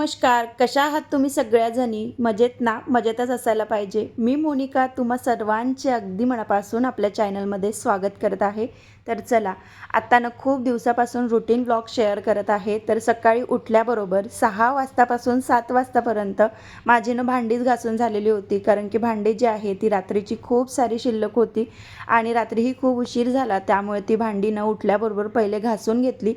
नमस्कार. कशा आहात तुम्ही सगळ्याजणी? मजेत ना? मजेतच असायला पाहिजे. मी मोनिका तुम्हा सर्वांचे अगदी मनापासून आपल्या चॅनलमध्ये स्वागत करत आहे. तर चला, आता ना खूप दिवसापासून रुटीन ब्लॉग शेअर करत आहे. तर सकाळी उठल्याबरोबर 6 वाजतापासून 7 वाजतापर्यंत माझी ना भांडीच घासून झालेली होती. कारण की भांडी जी आहे ती रात्रीची खूप सारी शिल्लक होती आणि रात्रीही खूप उशीर झाला. त्यामुळे ती भांडी न उठल्याबरोबर पहिले घासून घेतली.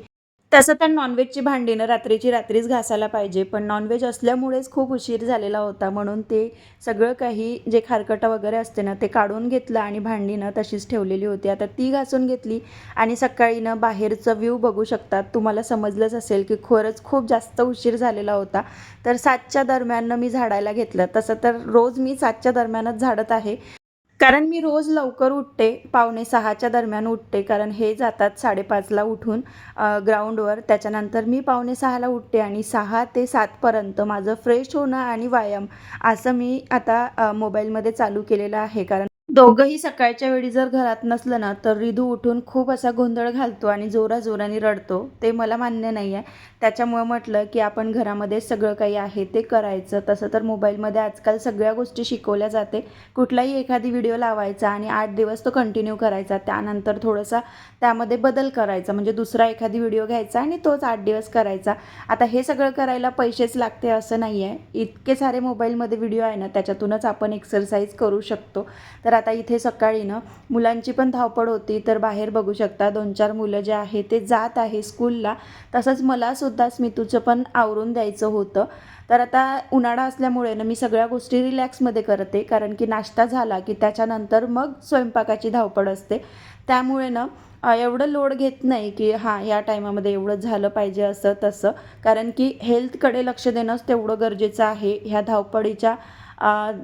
तसं तर नॉनव्हेजची भांडी ना रात्रीची रात्रीच घासायला पाहिजे, पण नॉनव्हेज असल्यामुळेच खूप उशीर झालेला होता. म्हणून ते सगळं काही जे खारकटं वगैरे असते ना, ते काढून घेतलं आणि भांडी ना तशीच ठेवलेली होती. आता ती घासून घेतली आणि सकाळी ना बाहेरचा व्ह्यू बघू शकतात. तुम्हाला समजलंच असेल की खरंच खूप जास्त उशीर झालेला होता. तर 7च्या दरम्यान मी झाडायला घेतलं. तसं तर रोज मी 7च्या दरम्यानच झाडत आहे. कारण मी रोज लवकर उठते, 5:45च्या दरम्यान उठते. कारण हे जातात 5:30ला उठून ग्राउंडवर. त्याच्यानंतर मी 5:45ला उठते आणि 6 ते 7 पर्यंत माझं फ्रेश होणं आणि व्यायाम असं मी आता मोबाईलमध्ये चालू केलेलं आहे. कारण दोघंही सकाळच्या वेळी जर घरात नसलं ना, तर रिधू उठून खूप असा गोंधळ घालतो आणि जोराजोराने रडतो. ते मला मान्य नाही आहे. त्याच्यामुळं म्हटलं, की आपण घरामध्ये सगळं काही आहे ते करायचं. तसं तर मोबाईलमध्ये आजकाल सगळ्या गोष्टी शिकवल्या जाते. कुठलाही एखादी व्हिडिओ लावायचा आणि 8 दिवस तो कंटिन्यू करायचा. त्यानंतर थोडंसा त्यामध्ये बदल करायचा. म्हणजे दुसरा एखादी व्हिडिओ घ्यायचा आणि तोच 8 दिवस करायचा. आता हे सगळं करायला पैसेच लागते असं नाही आहे. इतके सारे मोबाईलमध्ये व्हिडिओ आहे ना, त्याच्यातूनच आपण एक्सरसाइज करू शकतो. तर आता इथे सकाळी ना मुलांची पण धावपळ होती. तर बाहेर बघू शकता 2-4 मुलं जे आहे ते जात आहे स्कूलला. तसंच मलासुद्धा स्मितूचं पण आवरून द्यायचं होतं. तर आता उन्हाळा असल्यामुळे ना मी सगळ्या गोष्टी रिलॅक्समध्ये करते. कारण की नाश्ता झाला की त्याच्यानंतर मग स्वयंपाकाची धावपळ असते. त्यामुळे ना एवढं लोड घेत नाही की हां, या टायमामध्ये एवढं झालं पाहिजे असं तसं. कारण की हेल्थकडे लक्ष देणंच तेवढं गरजेचं आहे. ह्या धावपळीच्या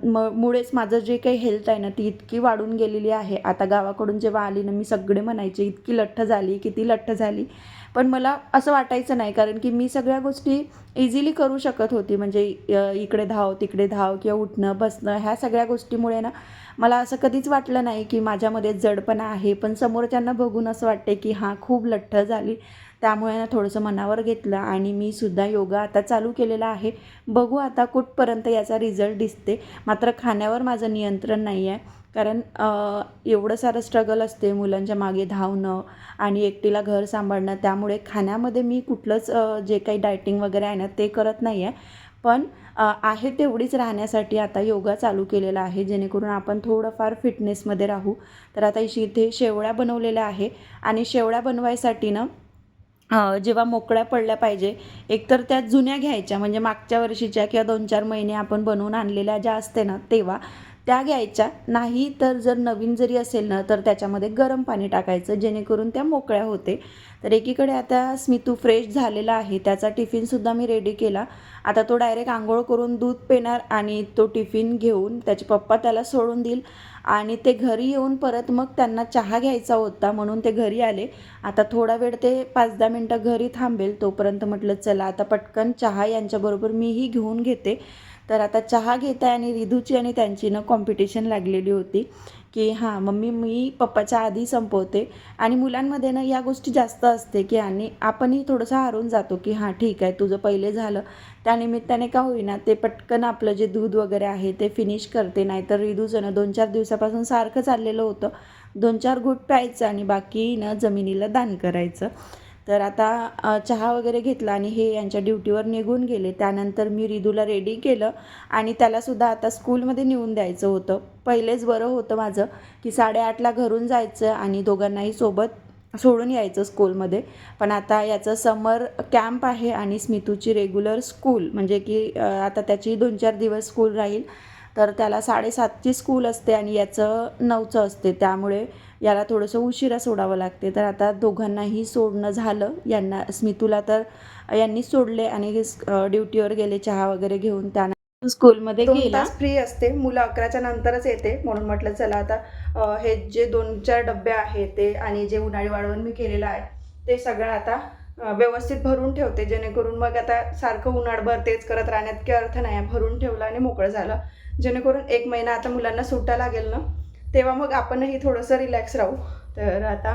मुळेच माझं जे काही हेल्थ आहे ना ती इतकी वाढून गेलेली आहे. आता गावाकडून जेव्हा आली ना मी सगळे म्हणायचे, "इतकी लठ्ठ झाली, किती लठ्ठ झाली." पण मला असं वाटायचं नाही. कारण की मी सगळ्या गोष्टी इझिली करू शकत होती. म्हणजे इकडे धाव, तिकडे धाव किंवा उठणं, बसणं ह्या सगळ्या गोष्टीमुळे ना मला असं कधीच वाटलं नाही की माझ्यामध्ये जडपणा आहे. पण समोरच्यांना बघून असं वाटते की हां, खूप लठ्ठ झाली. त्यामुळे ना थोडंसं मनावर घेतलं आणि मी सुद्धा योगा आता चालू केलेला आहे. बघू आता कुठपर्यंत याचा रिझल्ट दिसते. मात्र खाण्यावर माझं नियंत्रण नाही आहे. कारण एवढं सारं स्ट्रगल असते मुलांच्या मागे धावणं आणि एकटीला घर सांभाळणं. त्यामुळे खाण्यामध्ये मी कुठलंच जे काही डायटिंग वगैरे आहे ना ते करत नाही आहे. पण आहे तेवढीच राहण्यासाठी आता योगा चालू केलेला आहे. जेणेकरून आपण थोडंफार फिटनेसमध्ये राहू. तर आता इथे शेवळ्या बनवलेल्या आहे आणि शेवळ्या बनवायसाठी ना जेव्हा मोकळ्या पडल्या पाहिजे, एकतर त्या जुन्या घ्यायच्या म्हणजे मागच्या वर्षीच्या किंवा 2-4 महिने आपण बनवून आणलेल्या ज्या असते ना तेव्हा, त्या घ्यायच्या. नाही तर जर नवीन जरी असेल ना, तर त्याच्यामध्ये गरम पाणी टाकायचं जेणेकरून त्या मोकळ्या होते. तर एकीकडे आता स्मितू फ्रेश झालेला आहे. त्याचा टिफिनसुद्धा मी रेडी केला. आता तो डायरेक्ट अंघोळ करून दूध पिणार आणि तो टिफिन घेऊन त्याचे पप्पा त्याला सोडून देईल आणि ते घरी येऊन परत मग त्यांना चहा घ्यायचा होता म्हणून ते घरी आले. आता थोडा वेळ ते 5-10 मिनटं घरी थांबेल. तोपर्यंत म्हटलं चला आता पटकन चहा यांच्याबरोबर मीही घेऊन घेते. तर आता चहा घेत आहे आणि रिधूची आणि त्यांची ना कॉम्पिटिशन लागलेली होती की हां, मम्मी मी पप्पाच्या आधी संपवते. आणि मुलांमध्ये ना या गोष्टी जास्त असते की आणि आपणही थोडंसं हारून जातो की हां, ठीक आहे तुझं पहिले झालं. त्यानिमित्ताने का होईना ते पटकन आपलं जे दूध वगैरे आहे ते फिनिश करते. नाहीतर रिधूचं ना 2-4 दिवसापासून सारखं चाललेलं होतं. 2-4 घूट प्यायचं आणि बाकी ना जमिनीला दान करायचं. तर आता चहा वगैरे घेतला आणि हे यांच्या ड्युटीवर निघून गेले. त्यानंतर मी रिधूला रेडी केलं आणि त्यालासुद्धा आता स्कूलमध्ये नेऊन द्यायचं होतं. पहिलेच बरं होतं माझं की 8:30ला घरून जायचं आणि दोघांनाही सोबत सोडून यायचं स्कूलमध्ये. पण आता याचं समर कॅम्प आहे आणि स्मितूची रेग्युलर स्कूल म्हणजे की आता त्याची 2-4 दिवस स्कूल राहील. तर त्याला 7:30ची स्कूल असते आणि याचं 9चं असते. त्यामुळे याला थोडंसं उशिरा सोडावं लागते. तर आता दोघांनाही सोडणं झालं. यांना स्मितूला तर यांनीच सोडले आणि ड्युटीवर गेले चहा वगैरे घेऊन. त्यानंतर स्कूलमध्ये 2 तास फ्री असते. मुलं 11च्या नंतरच येते. म्हणून म्हटलं चला आता हे जे 2-4 डब्बे आहेत ते आणि जे उन्हाळी वाळवण मी केलेलं आहे ते सगळं आता व्यवस्थित भरून ठेवते. जेणेकरून मग आता सारखं उन्हाळभर तेच करत राहण्यात काही अर्थ नाही आहे. भरून ठेवलं आणि मोकळं झालं. जेणेकरून 1 महिना आता मुलांना सुट्ट्या लागेल ना, तेव्हा मग आपणही थोडंसं रिलॅक्स राहू. तर आता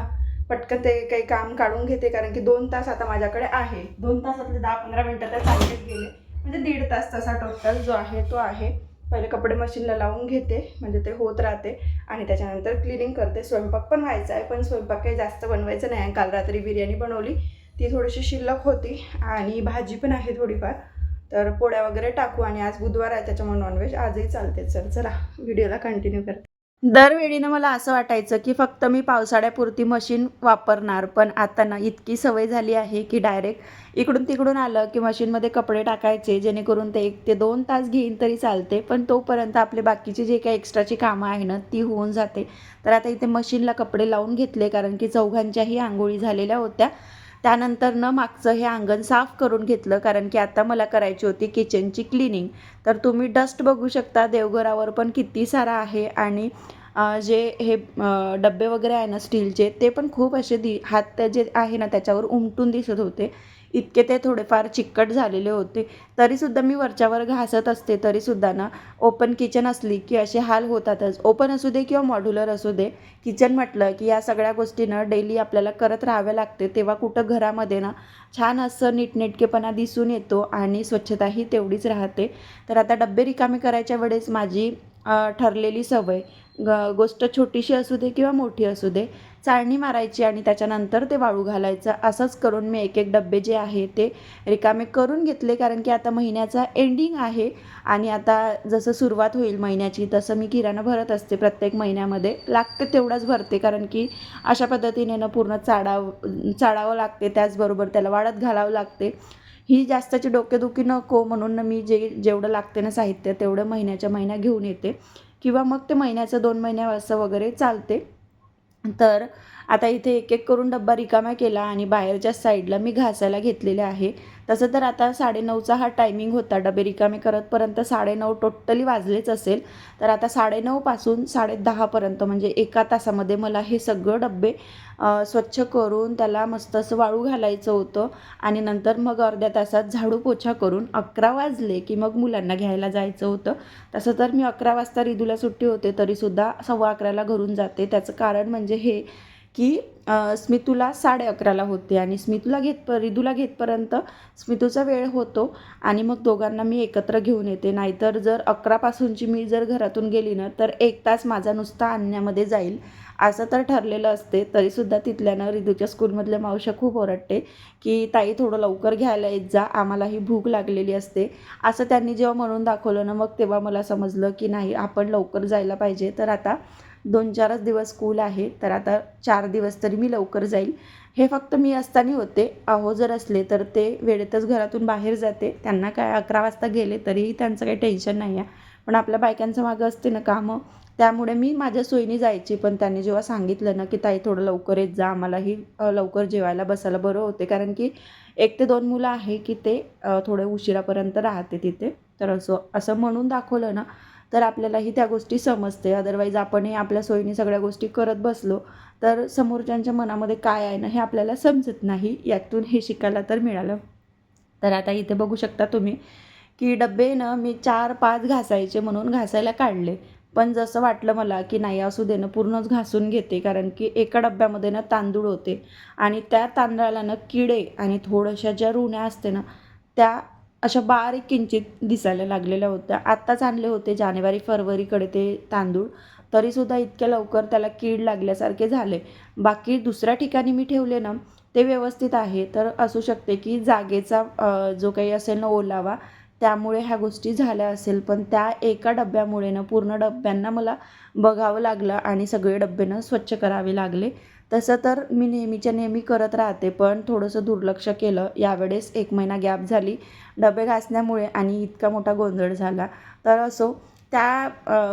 पटकन ते काही काम काढून घेते. कारण की 2 तास आता माझ्याकडे आहे. 2 तासातले 10-15 मिनटं तर चांगलेच गेले. म्हणजे 1.5 तास तसा टोटल जो आहे तो आहे. पहिले कपडे मशीनला लावून घेते म्हणजे ते होत राहते आणि त्याच्यानंतर क्लिनिंग करते. स्वयंपाक पण व्हायचा आहे, पण स्वयंपाक काही जास्त बनवायचं नाही आहे. काल रात्री बिर्याणी बनवली, ती थोडीशी शिल्लक होती आणि भाजी पण आहे थोडीफार. तर पोळ्या वगैरे टाकू आणि आज बुधवार आहे त्याच्यामुळे नॉनव्हेज आजही चालते. चला व्हिडिओला कंटिन्यू करते. दरवेळीनं मला असं वाटायचं की फक्त मी पावसाळ्यापुरती मशीन वापरणार, पण आता ना इतकी सवय झाली आहे की डायरेक्ट इकडून तिकडून आलं की मशीनमध्ये कपडे टाकायचे, जेणेकरून ते 1 ते 2 तास घेईन तरी चालते, पण तोपर्यंत आपले बाकीचे जे काही एक्स्ट्राची कामं आहे ना ती होऊन जाते. तर आता इथे मशीनला कपडे लावून घेतले, कारण की चौघांच्याही आंघोळी झालेल्या होत्या. त्यानंतर न मागचं हे अंगण साफ करून घेतलं, कारण की आता मला करायची होती किचनची क्लिनिंग. तर तुम्ही डस्ट बघू शकता देवघरावर पण किती सारा आहे आणि जे हे डब्बे वगैरे आहे ना स्टीलचे, ते पण खूप असे हात जे आहे ना त्याच्यावर उमटून दिसत होते. इतके ते थोडेफार चिकट झालेले होते. तरीसुद्धा मी वरच्यावर घासत असते, तरीसुद्धा ना ओपन किचन असली की असे हाल होतातच. ओपन असू दे किंवा मॉड्युलर असू दे, किचन म्हटलं की या सगळ्या गोष्टी ना डेली आपल्याला करत राहाव्या लागते. तेव्हा कुठं घरामध्ये ना छान असं नीटनेटकेपणा दिसून येतो आणि स्वच्छताही तेवढीच राहते. तर आता डब्बे रिकामे करायच्या वेळेस माझी ठरलेली सवय, गोष्ट छोटीशी असू दे किंवा मोठी असू दे, चाळणी मारायची आणि त्याच्यानंतर ते वाळू घालायचं. असंच करून मी एक एक डब्बे जे आहे ते रिकामे करून घेतले, कारण की आता महिन्याचा एंडिंग आहे आणि आता जसं सुरुवात होईल महिन्याची तसं मी किराणा भरत असते. प्रत्येक महिन्यामध्ये लागते तेवढाच भरते, कारण की अशा पद्धतीने ना पूर्ण चाळावं लागते, त्याचबरोबर त्याला वाळत घालावं लागते. ही जास्तची डोकेदुखी नको म्हणून मी जेवढं लागते ना साहित्य तेवढं महिन्याच्या महिना घेऊन येते, किंवा मग ते महिन्याचं 2 महिन्या असं वगैरे चालते. तर आता इथे एक एक करून डब्बा रिकामा केला आणि बाहेरच्या साईडला मी घासायला घेतलेले आहे. तसं तर आता 9:30चा हा टायमिंग होता. डबे रिकामे करतपर्यंत 9:30 टोटली वाजलेच असेल. तर आता 9:30 पासून 10:30पर्यंत म्हणजे एका तासामध्ये मला हे सगळं डब्बे स्वच्छ करून त्याला मस्त असं वाळू घालायचं होतं आणि नंतर मग अर्ध्या तासात झाडू पोछा करून 11 वाजले की मग मुलांना घ्यायला जायचं होतं. तसं तर मी 11 वाजता रिदूला सुट्टी होते, तरीसुद्धा 11:15ला घरून जाते. त्याचं कारण म्हणजे हे की स्मितूला 11:30ला होते आणि रिदूला घेतपर्यंत स्मितूचा वेळ होतो आणि मग दोघांना मी एकत्र घेऊन येते. नाहीतर जर 11पासूनची मी जर घरातून गेली ना तर 1 तास माझा नुसता आणण्यामध्ये जाईल, असं तर ठरलेलं असते. तरीसुद्धा तिथल्यानं रिदूच्या स्कूलमधल्या मावश्या खूप ओरडते की ताई थोडं लवकर घ्यायला येत जा, आम्हालाही भूक लागलेली असते. असं त्यांनी जेव्हा म्हणून दाखवलं ना मग तेव्हा मला समजलं की नाही, आपण लवकर जायला पाहिजे. तर आता 2-4च दिवस स्कूल आहे, तर आता 4 दिवस तरी मी लवकर जाईल. हे फक्त मी असताना होते. अहो जर असले तर ते वेळेतच घरातून बाहेर जाते. त्यांना काय 11 वाजता गेले तरीही त्यांचं काही टेन्शन नाही आहे. पण आपल्या बायकांचं मागं असते ना कामं, त्यामुळे मी माझ्या सोयीने जायची. पण त्यांनी जेव्हा सांगितलं ना की ताई थोडं लवकर येत जा, आम्हालाही लवकर जेवायला बसायला बरं होते, कारण की 1 ते 2 मुलं आहे की ते थोडे उशिरापर्यंत राहते तिथे. तर असं म्हणून दाखवलं ना तर आपल्यालाही त्या गोष्टी समजते. अदरवाईज आपणही आपल्या सोयीने सगळ्या गोष्टी करत बसलो तर समोरच्यांच्या मनामध्ये काय आहे ना हे आपल्याला समजत नाही. यातून हे शिकायला तर मिळालं. तर आता इथे बघू शकता तुम्ही की डब्बे ना मी 4-5 घासायचे म्हणून घासायला काढले. पण जसं वाटलं मला की नाही असू दे ना पूर्णच घासून घेते, कारण की एका डब्यामध्ये ना तांदूळ होते आणि त्या तांदळाला ना किडे आणि थोड्याशा ज्या रुण्या असते ना त्या अशा बारीक किंचित दिसायला लागलेल्या होत्या. आत्ताच आणले होते जानेवारी-फरवरीकडे ते तांदूळ, तरीसुद्धा इतक्या लवकर त्याला कीड लागल्यासारखे झाले. बाकी दुसऱ्या ठिकाणी मी ठेवले ना ते व्यवस्थित आहे. तर असू शकते की जागेचा जो काही असेल ना ओलावा, त्यामुळे ह्या गोष्टी झाल्या असेल. पण त्या एका डब्यामुळे ना पूर्ण डब्यांना मला बघावं लागलं आणि सगळे डब्बे ना स्वच्छ करावे लागले. तसं तर मी नेहमीच्या नेहमी करत राहते, पण थोडंसं दुर्लक्ष केलं. यावेळेस 1 महिना गॅप झाली डबे घासण्यामुळे आणि इतका मोठा गोंधळ झाला. तर असो,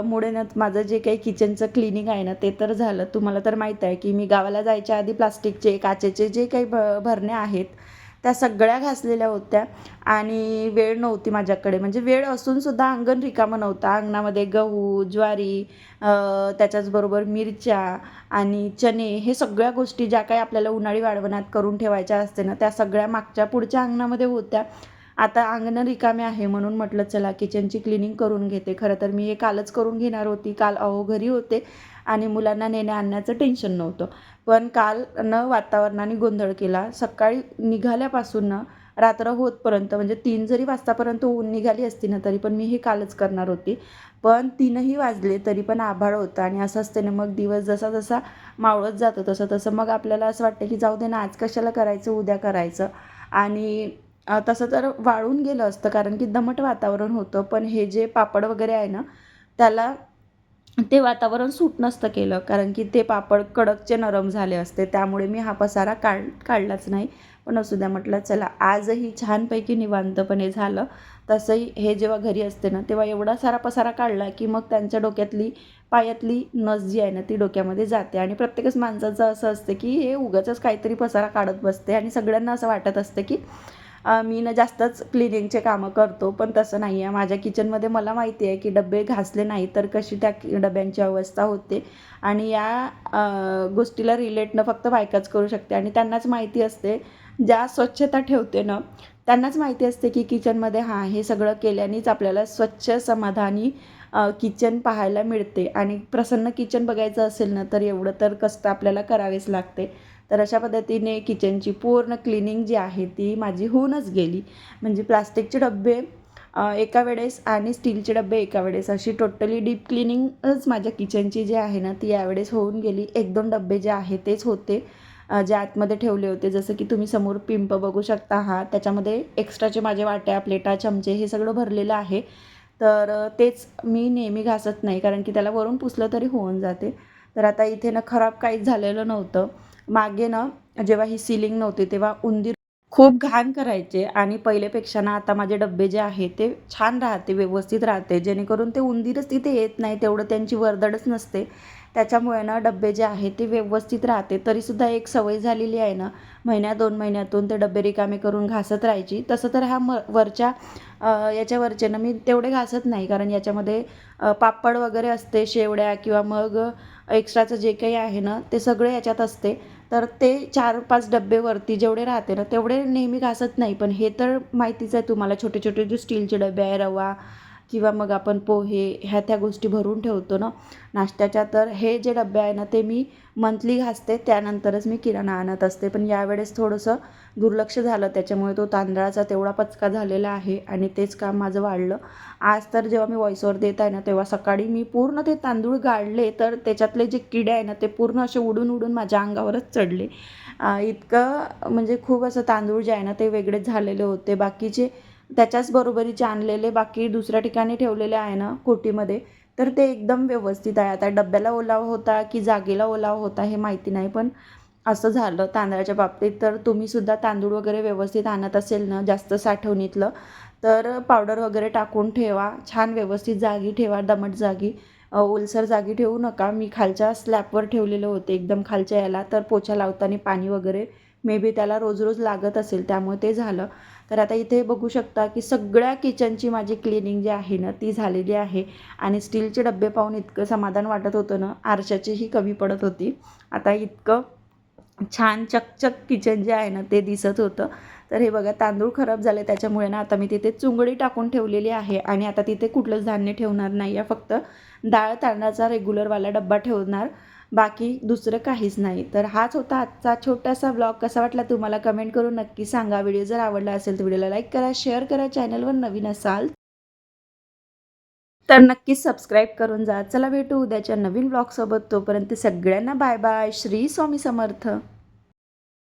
मुळे ना माझं जे काही किचनचं क्लिनिंग आहे ना ते तर झालं. तुम्हाला तर माहीत आहे की मी गावाला जायच्या आधी प्लास्टिकचे, काचेचे जे काही भरण्या आहेत त्या सगळ्या घासलेल्या होत्या आणि वेळ नव्हती माझ्याकडे. म्हणजे वेळ असूनसुद्धा अंगण रिकामं नव्हतं. अंगणामध्ये गहू, ज्वारी, त्याच्याचबरोबर मिरच्या आणि चणे, हे सगळ्या गोष्टी ज्या काही आपल्याला उन्हाळी वाळवणात करून ठेवायच्या असते ना त्या सगळ्या मागच्या पुढच्या अंगणामध्ये होत्या. आता अंगणं रिकामे आहे म्हणून म्हटलं चला किचनची क्लिनिंग करून घेते. खरं तर मी हे कालच करून घेणार होती. काल अहो घरी होते आणि मुलांना नेण्या आणण्याचं टेन्शन नव्हतं. पण काल वातावरणाने गोंधळ केला. सकाळी निघाल्यापासून रात्र होतपर्यंत म्हणजे 3 जरी वाजतापर्यंत ऊन निघाली असती ना तरी पण मी हे कालच करणार होती. पण 3ही वाजले तरी पण आभाळ होतं आणि असं असते ना मग दिवस जसा जसा मावळत जातो तसं तसं मग आपल्याला असं वाटतं की जाऊ दे ना आज कशाला करायचं उद्या करायचं. आणि तसं तर वाळून गेलं असतं कारण की दमट वातावरण होतं. पण हे जे पापड वगैरे आहे ना त्याला ते वातावरण सूट नसतं केलं कारण की ते पापड कडकचे नरम झाले असते. त्यामुळे मी हा पसारा काढलाच नाही. पण असू द्या म्हटलं चला आजही छानपैकी निवांतपणे झालं. तसंही हे जेव्हा घरी असते ना तेव्हा एवढा सारा पसारा काढला की मग त्यांच्या डोक्यातली पायातली नस जी आहे ना ती डोक्यामध्ये जाते आणि प्रत्येकच माणसाचं असं असतं की हे उगाचच काहीतरी पसारा काढत बसते आणि सगळ्यांना असं वाटत असतं की मी ना जास्तच क्लिनिंगचे कामं करतो. पण तसं नाही आहे. माझ्या किचनमध्ये मला माहिती आहे की डबे घासले नाही तर कशी त्या डब्यांची अवस्था होते. आणि या गोष्टीला रिलेट न फक्त बायकाच करू शकते आणि त्यांनाच माहिती असते ज्या स्वच्छता ठेवते ना त्यांनाच माहिती असते की किचनमध्ये हां हे सगळं केल्यानेच आपल्याला स्वच्छ समाधानी किचन पाहायला मिळते आणि प्रसन्न किचन बघायचं असेल ना तर एवढं तर कष्ट आपल्याला करावेच लागते. तर अशा पद्धतीने किचनची पूर्ण क्लिनिंग जी आहे ती माझी होऊनच गेली. म्हणजे प्लास्टिकचे डब्बे एका वेळेस आणि स्टीलचे डब्बे एका वेळेस अशी टोटली डीप क्लिनिंगच माझ्या किचनची जी आहे ना ती यावेळेस होऊन गेली. 1-2 डब्बे जे आहे तेच होते जे आतमध्ये ठेवले होते. जसं की तुम्ही समोर पिंप बघू शकता हा त्याच्यामध्ये एक्स्ट्राचे माझे वाट्या, प्लेटा, चमचे हे सगळं भरलेलं आहे. तर तेच मी नेहमी घासत नाही कारण की त्याला वरून पुसलं तरी होऊन जाते. तर आता इथे ना खराब काहीच झालेलं नव्हतं. मागे ना जेव्हा ही सीलिंग नव्हती तेव्हा उंदीर खूप घाण करायचे आणि पहिलेपेक्षा ना आता माझे डब्बे जे आहे ते छान राहते, व्यवस्थित राहते. जेणेकरून ते उंदीरच तिथे येत नाही, तेवढं त्यांची वर्दळच नसते. त्याच्यामुळे ना डब्बे जे आहे ते व्यवस्थित राहते. तरीसुद्धा एक सवय झालेली आहे ना, 1-2 महिन्यातून ते डब्बे रिकामे करून घासत राहायची. तसं तर हा वरच्या याच्यावरचे ना मी तेवढे घासत नाही कारण याच्यामध्ये पापड वगैरे असते, शेवड्या किंवा मग एक्स्ट्राचं जे काही आहे ना, ते सगळे याच्यात असते. तर ते 4-5 डब्बे वरती जेवढे राहते ना, तेवढे नेहमी घासत नाही. पण हे तर माहितीच आहे तुम्हाला छोटे-छोटे जे स्टीलचे डबे आहे, रवा किंवा मग आपण पोहे ह्या त्या गोष्टी भरून ठेवतो ना नाश्त्याच्या. तर हे जे डबे आहे ना, ते मी मंथली घासते. त्यानंतरच मी किराणा आणत असते. पण यावेळेस थोडंसं दुर्लक्ष झालं. त्याच्यामुळे तो तांदळाचा तेवढा पचका झालेला आहे आणि तेच काम माझं वाढलं. आज तर जेव्हा मी व्हॉईस ओव्हर देत आहे ना, तेव्हा सकाळी मी पूर्ण ते तांदूळ गाळले, तर त्याच्यातले जे किडे आहे ना, ते पूर्ण असे उडून माझ्या अंगावरच चढले. इतकं म्हणजे खूप असं तांदूळ जे आहे ना, ते वेगळेच झालेले होते. बाकीचे त्याच्याच बरोबरीचे आणलेले बाकी दुसऱ्या ठिकाणी ठेवलेले आहे ना कोटीमध्ये, तर ते एकदम व्यवस्थित आहे. आता डब्याला ओलावा होता की जागेला ओलावा होता हे माहिती नाही, पण असं झालं तांदळाच्या बाबतीत. तर तुम्हीसुद्धा तांदूळ वगैरे व्यवस्थित आणत असेल ना जास्त साठवणीतलं, तर पावडर वगैरे टाकून ठेवा. छान व्यवस्थित जागी ठेवा, दमट जागी. ओलसर जागी ठेवू नका. मी खालच्या स्लॅबवर ठेवलेले होते एकदम खालच्या याला, तर पोछा लावताना पाणी वगैरे मे बी त्याला रोज रोज लागत असेल त्यामुळे ते झालं. तर आता इथे बघू शकता की सगळ्या किचनची माझी क्लिनिंग जी आहे ना ती झालेली आहे आणि स्टीलचे डब्बे पाहून इतकं समाधान वाटत होतं ना, आरशाचीही कमी पडत होती. आता इतकं छान चकचक किचन जे आहे ना ते दिसत होतं. तर हे बघा तांदूळ खराब झाले त्याच्यामुळे ना आता मी तिथे चुंगडी टाकून ठेवलेली आहे आणि आता तिथे कुठलंच धान्य ठेवणार नाही आहे. फक्त डाळ तांदळाचा रेग्युलरवाला डब्बा ठेवणार. बाकी दुसरं काहीच नाही. तर हाच होता आजचा छोटासा ब्लॉग. कसा वाटला तुम्हाला कमेंट करून नक्की सांगा. व्हिडिओ जर आवडला असेल तर व्हिडिओला लाईक करा, शेअर करा. चॅनलवर नवीन असाल तर नक्कीच सबस्क्राईब करून जा. चला भेटू उद्याच्या नवीन ब्लॉगसोबत. तोपर्यंत सगळ्यांना बाय बाय. श्री स्वामी समर्थ.